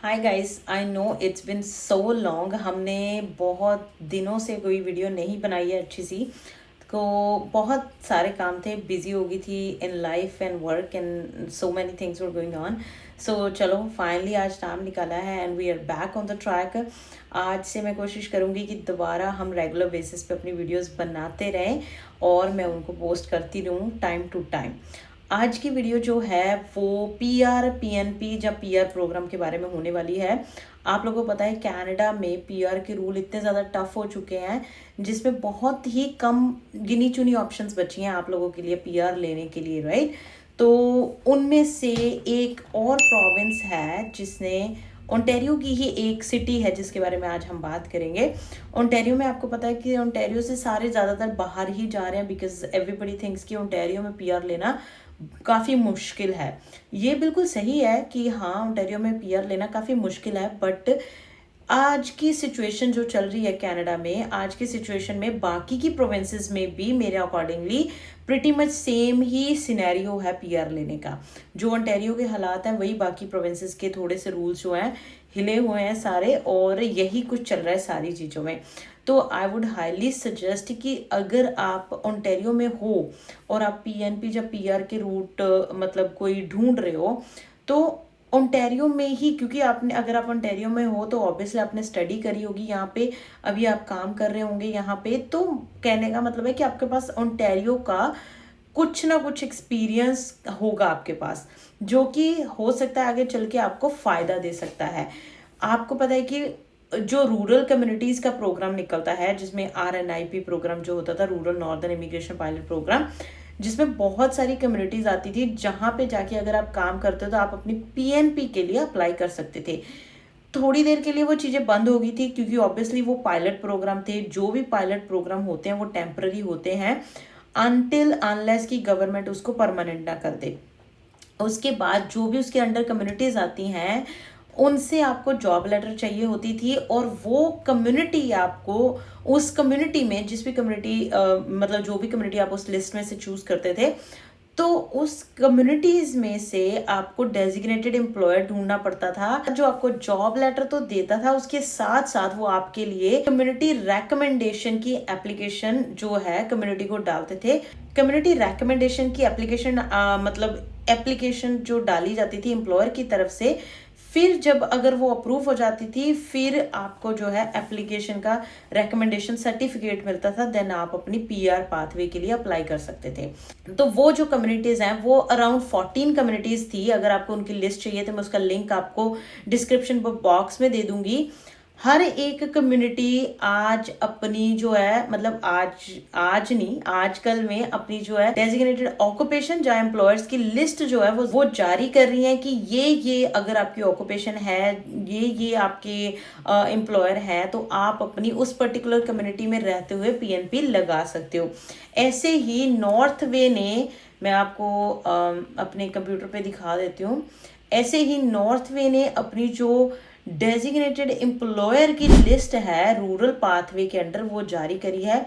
Hi guys, I know it's been so long. हमने बहुत दिनों से कोई वीडियो नहीं बनाई है अच्छी सी। तो बहुत सारे काम थे, बिजी हो गई थी in life and work and so many things were going on. So चलो फाइनली आज टाइम निकाला है and we are back on the track. आज से मैं कोशिश करूँगी कि दोबारा हम रेगुलर बेसिस पे अपनी वीडियोस बनाते रहें और मैं उनको पोस्ट करती रहूँ टाइम टू टाइम। आज की वीडियो जो है वो पीआर पीएनपी या पीआर प्रोग्राम के बारे में होने वाली है। आप लोगों को पता है कनाडा में पीआर के रूल इतने ज़्यादा टफ हो चुके हैं जिसमें बहुत ही कम गिनी चुनी ऑप्शंस बची हैं आप लोगों के लिए पीआर लेने के लिए, राइट। तो उनमें से एक और प्रोविंस है जिसने ओंटारियो की ही एक सिटी है जिसके बारे में आज हम बात करेंगे। ओंटारियो में आपको पता है कि ओंटारियो से सारे ज़्यादातर बाहर ही जा रहे हैं बिकॉज एवरीबडी थिंक्स कि ओंटारियो में पीआर लेना काफ़ी मुश्किल है। ये बिल्कुल सही है कि हाँ ओंटारियो में पीआर लेना काफ़ी मुश्किल है, बट आज की सिचुएशन जो चल रही है कनाडा में, आज की सिचुएशन में बाकी की प्रोविंसेस में भी मेरे अकॉर्डिंगली प्रिटी मच सेम ही सिनेरियो है पीआर लेने का। जो ओंटारियो के हालात हैं वही बाकी प्रोविंसेस के थोड़े से रूल्स जो हैं हिले हुए हैं सारे, और यही कुछ चल रहा है सारी चीज़ों में। तो आई वुड हाईली सजेस्ट कि अगर आप ओंटारियो में हो और आप पीएनपी या पीआर के रूट मतलब कोई ढूंढ रहे हो तो ओंटारियो में ही, क्योंकि आपने अगर आप ओंटारियो में हो तो ऑब्वियसली आपने स्टडी करी होगी यहाँ पे, अभी आप काम कर रहे होंगे यहाँ पे, तो कहने का मतलब है कि आपके पास ओंटारियो का कुछ ना कुछ एक्सपीरियंस होगा आपके पास, जो कि हो सकता है आगे चल के आपको फ़ायदा दे सकता है। आपको पता है कि जो रूरल कम्युनिटीज़ का प्रोग्राम निकलता है जिसमें RNIP प्रोग्राम जो होता था, rural northern immigration pilot program, जिसमें बहुत सारी कम्युनिटीज़ आती थी जहाँ पे जाके अगर आप काम करते हो तो आप अपनी PNP के लिए अप्लाई कर सकते थे। थोड़ी देर के लिए वो चीज़ें बंद हो गई थी क्योंकि ऑब्वियसली वो पायलट प्रोग्राम थे। जो भी पायलट प्रोग्राम होते हैं वो टेम्पररी होते हैं अनटिल अनलेस की गवर्नमेंट उसको परमानेंट ना कर दे। उसके बाद जो भी उसके अंडर कम्युनिटीज़ आती हैं उनसे आपको जॉब लेटर चाहिए होती थी, और वो कम्युनिटी आपको उस कम्युनिटी में जिस भी कम्युनिटी मतलब जो भी कम्युनिटी आप उस लिस्ट में से चूज़ करते थे, तो उस कम्युनिटीज़ में से आपको डेजिग्नेटेड एम्प्लॉयर ढूंढना पड़ता था जो आपको जॉब लेटर तो देता था, उसके साथ साथ वो आपके लिए कम्युनिटी रेकमेंडेशन की एप्लीकेशन जो है कम्युनिटी को डालते थे। कम्युनिटी रेकमेंडेशन की एप्लीकेशन मतलब एप्लीकेशन जो डाली जाती थी एम्प्लॉयर की तरफ से, फिर जब अगर वो अप्रूव हो जाती थी फिर आपको जो है एप्लीकेशन का रेकमेंडेशन सर्टिफिकेट मिलता था, देन आप अपनी पीआर पाथवे के लिए अप्लाई कर सकते थे। तो वो जो कम्युनिटीज़ हैं वो अराउंड 14 कम्युनिटीज़ थी। अगर आपको उनकी लिस्ट चाहिए तो मैं उसका लिंक आपको डिस्क्रिप्शन बॉक्स में दे दूंगी। हर एक कम्युनिटी आज अपनी जो है मतलब आज नहीं आजकल में अपनी जो है डेजिग्नेटेड ऑक्यूपेशन या एम्प्लॉयर्स की लिस्ट जो है वो जारी कर रही है कि ये अगर आपकी ऑक्यूपेशन है, ये आपके एम्प्लॉयर है, तो आप अपनी उस पर्टिकुलर कम्युनिटी में रहते हुए पीएनपी लगा सकते हो। ऐसे ही नॉर्थ वे ने, मैं आपको अपने कंप्यूटर पे दिखा देती हूँ, ऐसे ही नॉर्थ वे ने अपनी जो डेजिग्नेटेड एम्प्लॉयर की लिस्ट है रूरल पाथवे के अंडर वो जारी करी है,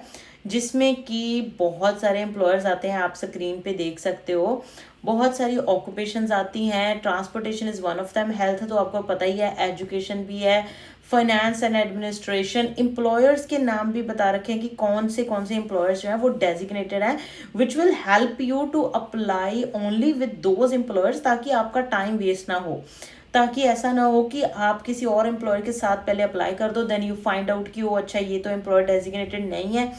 जिसमें कि बहुत सारे एम्प्लॉयर्स आते हैं, आप स्क्रीन पे देख सकते हो। बहुत सारी ऑक्यूपेशंस आती हैं, transportation is one of them, health तो आपको पता ही है, एजुकेशन भी है, फाइनेंस एंड एडमिनिस्ट्रेशन। एम्प्लॉयर्स के नाम भी बता रखे हैं कि कौन से एम्प्लॉयर्स जो हैं वो डेजिग्नेटेड हैं, which will help you to apply only with those employers, ताकि आपका टाइम वेस्ट ना हो, ताकि ऐसा ना हो कि आप किसी और एम्प्लॉयर के साथ पहले अप्लाई कर दो, देन यू फाइंड आउट कि वो अच्छा ये तो एम्प्लॉयर डेजिग्नेटेड नहीं है,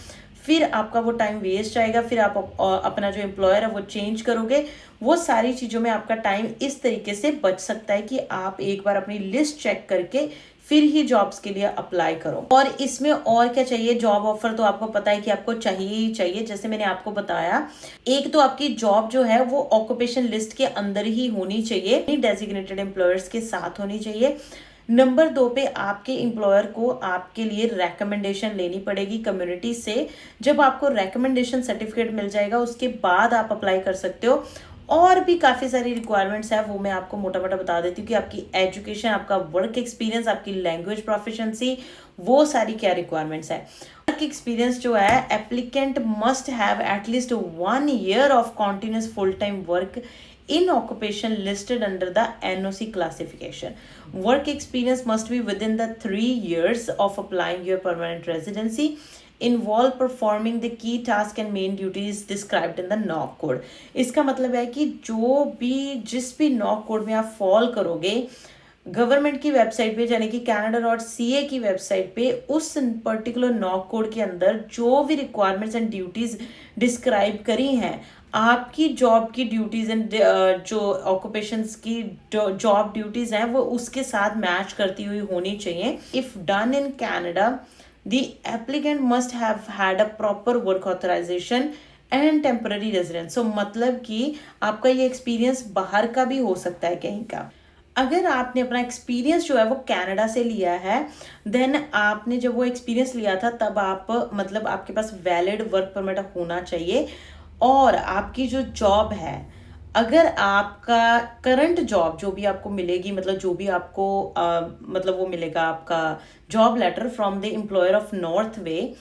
फिर आपका वो टाइम वेस्ट जाएगा, फिर आप अपना जो एम्प्लॉयर है वो चेंज करोगे। वो सारी चीज़ों में आपका टाइम इस तरीके से बच सकता है कि आप एक बार अपनी लिस्ट चेक करके फिर ही जॉब्स के लिए अप्लाई करो। और इसमें और क्या चाहिए, जॉब ऑफर तो आपको पता है कि आपको चाहिए ही चाहिए। जैसे मैंने आपको बताया, एक तो आपकी जॉब जो है वो ऑक्यूपेशन लिस्ट के अंदर ही होनी चाहिए, डेजिग्नेटेड एम्प्लॉयर्स के साथ होनी चाहिए। नंबर 2 पे आपके एम्प्लॉयर को आपके लिए रेकमेंडेशन लेनी पड़ेगी कम्युनिटी से। जब आपको रेकमेंडेशन सर्टिफिकेट मिल जाएगा उसके बाद आप अप्लाई कर सकते हो। और भी काफ़ी सारी रिक्वायरमेंट्स है, वो मैं आपको मोटा मोटा बता देती हूँ कि आपकी एजुकेशन, आपका वर्क एक्सपीरियंस, आपकी लैंग्वेज प्रोफिशिएंसी, वो सारी क्या रिक्वायरमेंट्स है। वर्क एक्सपीरियंस जो है, applicant must have at least 1 year of continuous full time work in occupation listed under the NOC classification. Work experience must be within the 3 years of applying your permanent residency. Involve performing the key task and main duties described in the NOC code. इसका मतलब है कि जिस भी NOC code में आप fall करोगे, government की वेबसाइट पे यानी कि canada.ca की वेबसाइट पे उस पर्टिकुलर NOC कोड के अंदर जो भी रिक्वायरमेंट्स एंड ड्यूटीज डिस्क्राइब करी हैं, आपकी जॉब की ड्यूटीज एंड जो ऑक्यूपेशंस की जॉब ड्यूटीज हैं वो उसके साथ मैच करती हुई होनी चाहिए. If done in Canada, the applicant must have had a proper work authorization and temporary residence. So मतलब कि आपका ये एक्सपीरियंस बाहर का भी हो सकता है कहीं का. अगर आपने अपना एक्सपीरियंस जो है वो कनाडा से लिया है, देन आपने जब वो एक्सपीरियंस लिया था तब आप मतलब आपके पास वैलिड वर्क परमिट होना चाहिए. और आपकी जो जॉब है, अगर आपका करंट जॉब जो भी आपको मिलेगी, मतलब जो भी आपको मतलब वो मिलेगा आपका job letter from the employer of north way,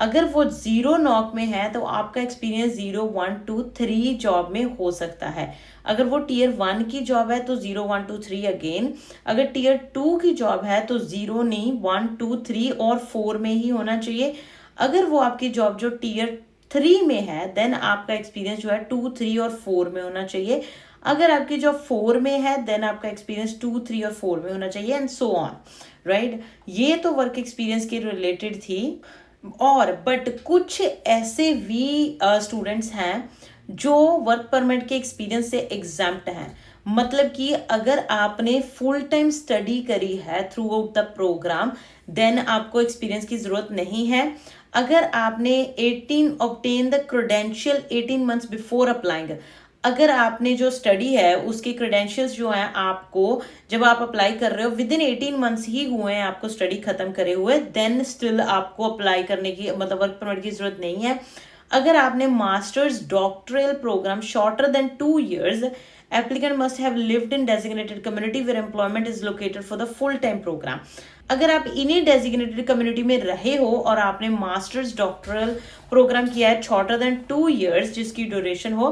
अगर वो 0 नॉक में है तो आपका एक्सपीरियंस 0, 1, 2, 3 जॉब में हो सकता है. अगर वो टीयर 1 की जॉब है तो 0, 1, 2, 3 अगेन. अगर टीयर 2 की जॉब है तो 0 नहीं, 1, 2, 3 और 4 में ही होना चाहिए. अगर वो आपकी जॉब जो टीयर 3 में है, देन आपका एक्सपीरियंस जो है 2, 3 और 4 में होना चाहिए. अगर आपकी जॉब 4 में है, देन आपका एक्सपीरियंस 2, 3 और 4 में होना चाहिए एंड सो ऑन, राइट. ये तो वर्क एक्सपीरियंस के रिलेटेड थी. और बट कुछ ऐसे भी स्टूडेंट्स हैं जो वर्क परमिट के एक्सपीरियंस से एग्जैम्प्ट हैं. मतलब कि अगर आपने फुल टाइम स्टडी करी है throughout the program, then आपको एक्सपीरियंस की जरूरत नहीं है. अगर आपने 18 obtain the credential 18 months before applying, अगर आपने जो स्टडी है उसके क्रेडेंशियल्स जो हैं आपको जब आप अप्लाई कर रहे हो विद इन 18 मंथ्स ही हुए हैं आपको स्टडी खत्म करे हुए, देन स्टिल आपको अप्लाई करने की मतलब वर्क परमिट की जरूरत नहीं है. अगर आपने masters doctoral program shorter than 2 years, applicant must have lived in designated community where employment is located for the full time program. अगर आप इन्हीं डेजिग्नेटेड कम्युनिटी में रहे हो और आपने मास्टर्स डॉक्टरल प्रोग्राम किया है शॉर्टर देन 2 years जिसकी ड्यूरेशन हो,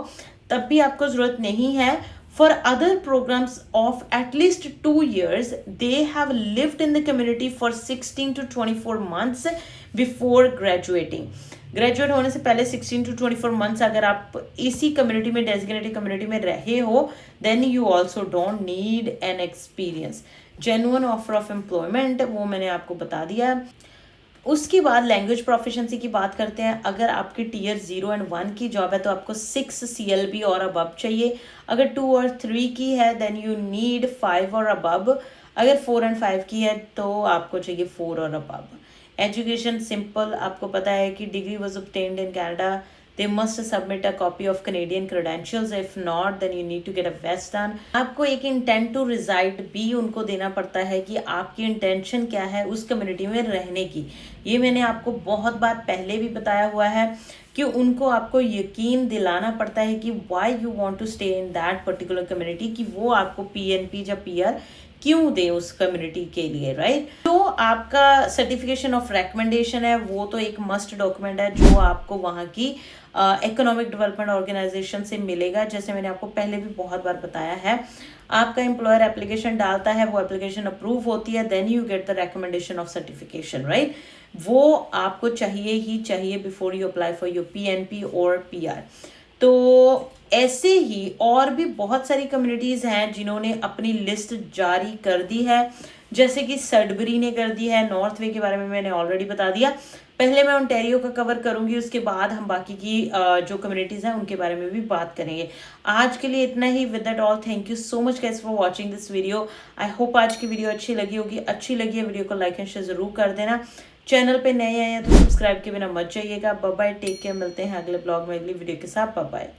तब भी आपको जरूरत नहीं है. For other programs of at least 2 years, they have lived in the community for 16 to 24 months before graduating. Graduate होने से पहले 16 to 24 months अगर आप इसी कम्युनिटी में डेजिग्नेटेड कम्युनिटी में रहे हो, then you also don't need an experience. Genuine offer of employment वो मैंने आपको बता दिया. उसके बाद लैंग्वेज प्रोफिशिएंसी की बात करते हैं. अगर आपकी टीयर 0 एंड 1 की जॉब है तो आपको 6 CLB और अबव चाहिए. अगर 2 और 3 की है देन यू नीड 5 और अबव. अगर 4 एंड 5 की है तो आपको चाहिए 4 और अबव. एजुकेशन सिंपल, आपको पता है कि degree was obtained in Canada, they must submit a copy of Canadian credentials. If not, then you need to get a vest done. आपको एक इंटेंट टू रिजाइड भी उनको देना पड़ता है कि आपकी इंटेंशन क्या है उस कम्युनिटी में रहने की. ये मैंने आपको बहुत बार पहले भी बताया हुआ है कि उनको आपको यकीन दिलाना पड़ता है कि why you want to stay in that particular community, कि वो आपको PNP या PR क्यों दे उस कम्युनिटी के लिए, राइट. तो आपका सर्टिफिकेशन ऑफ रिकमेंडेशन है, वो तो एक मस्ट डॉक्यूमेंट है जो आपको वहाँ की इकोनॉमिक डेवलपमेंट ऑर्गेनाइजेशन से मिलेगा. जैसे मैंने आपको पहले भी बहुत बार बताया है, आपका एम्प्लॉयर एप्लीकेशन डालता है, वो एप्लीकेशन अप्रूव होती है, then you get the recommendation of certification, right. वो आपको चाहिए ही चाहिए before you apply for your PNP और PR. तो ऐसे ही और भी बहुत सारी कम्युनिटीज़ हैं जिन्होंने अपनी लिस्ट जारी कर दी है. जैसे कि सडबरी ने कर दी है. नॉर्थ वे के बारे में मैंने ऑलरेडी बता दिया. पहले मैं ओंटारियो का कवर करूंगी, उसके बाद हम बाकी की जो कम्युनिटीज़ हैं उनके बारे में भी बात करेंगे. आज के लिए इतना ही. With that all, thank you so much guys for watching this video. I hope आज की वीडियो अच्छी लगी होगी. अच्छी लगी है वीडियो को लाइक एंड शेयर ज़रूर कर देना. चैनल पे नए आए हैं तो सब्सक्राइब के बिना मत जाइएगा. Bye bye, take care. मिलते हैं अगले ब्लॉग में अगली वीडियो के साथ. Bye bye.